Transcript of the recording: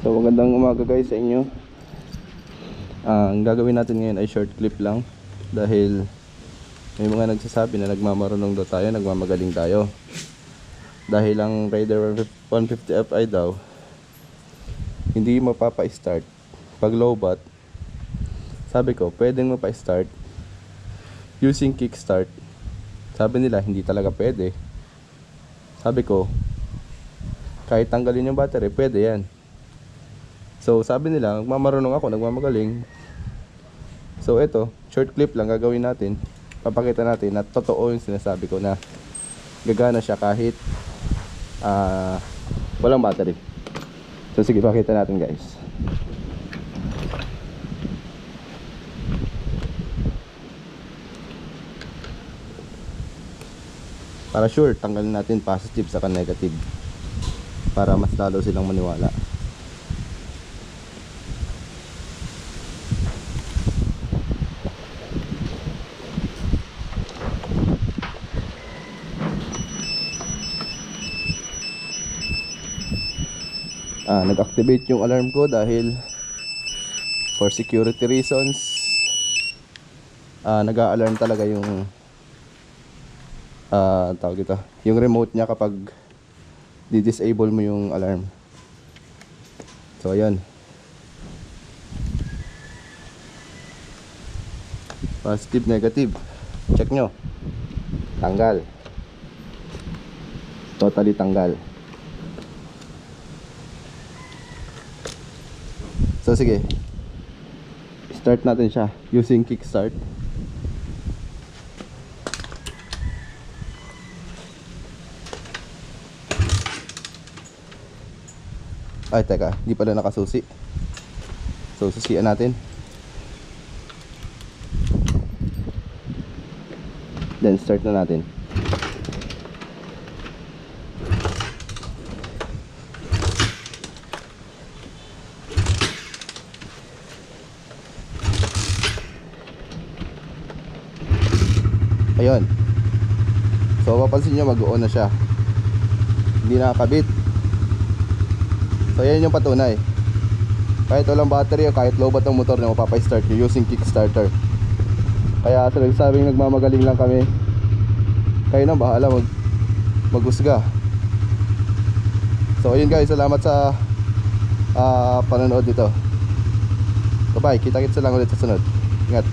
So magandang umaga guys sa inyo. Ang gagawin natin ngayon ay short clip lang. Dahil may mga nagsasabi na nagmamarunong daw tayo, nagmamagaling tayo. Dahil ang Raider 150 Fi daw hindi mapapa-start pag low bat. Sabi ko pwedeng mapa-start using kickstart. Sabi nila hindi talaga pwede. Sabi ko kahit tanggalin yung battery pwede yan. So sabi nila nagmamarunong ako, nagmamagaling. So ito, short clip lang gagawin natin. Papakita natin na totoo yung sinasabi ko na gagana siya kahit walang battery. So sige, pakita natin guys. Para sure, tanggalin natin positive saka negative para mas lalo silang maniwala. Nag-activate yung alarm ko dahil for security reasons. Nag-a-alarm talaga yung tawag ito, yung remote niya kapag di-disable mo yung alarm. So ayan, positive, negative, check nyo. Tanggal, totally tanggal. So sige, start natin siya using kickstart. Ay teka, hindi pala nakasusi. So susian natin. Then start na natin. Ayun. So mapapansin nyo mag-on na siya. Hindi nakakabit. So yan yung patunay. Kahit walang battery o kahit low bat ng motor na mapapa-start nyo using kickstarter. Kaya sa nagsabing nagmamagaling lang kami, kayo na bahala maghusga. So ayun guys, salamat sa panonood dito. Bye bye, kita-kits lang ulit sa sunod. Ingat.